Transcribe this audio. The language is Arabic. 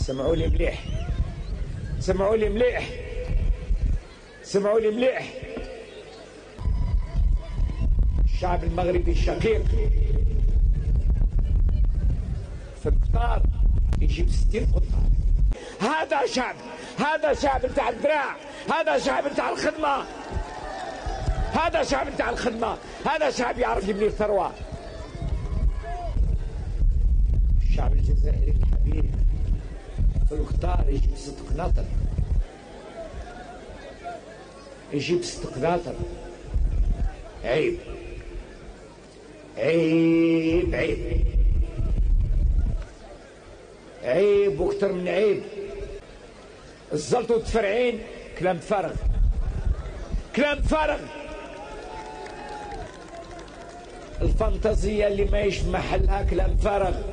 سمعوا لي مليح، سمعوا لي مليح، سمعوا لي مليح. الشعب المغربي الشقيق في القطار يجيب 60 قطار. هذا شعب، هذا شعب نتاع الدراع، هذا شعب نتاع الخدمة، هذا شعب نتاع الخدمة، هذا شعب يعرف يبني الثروة. الشعب الجزائري الحبيب في القطار يجيب 6 قناطر، يجيب 6 قناطر. عيب عيب عيب عيب واكثر من عيب. الزلط والتفرعين كلام فارغ، كلام فارغ. الفانتازية اللي ما يش محلها كلام فارغ.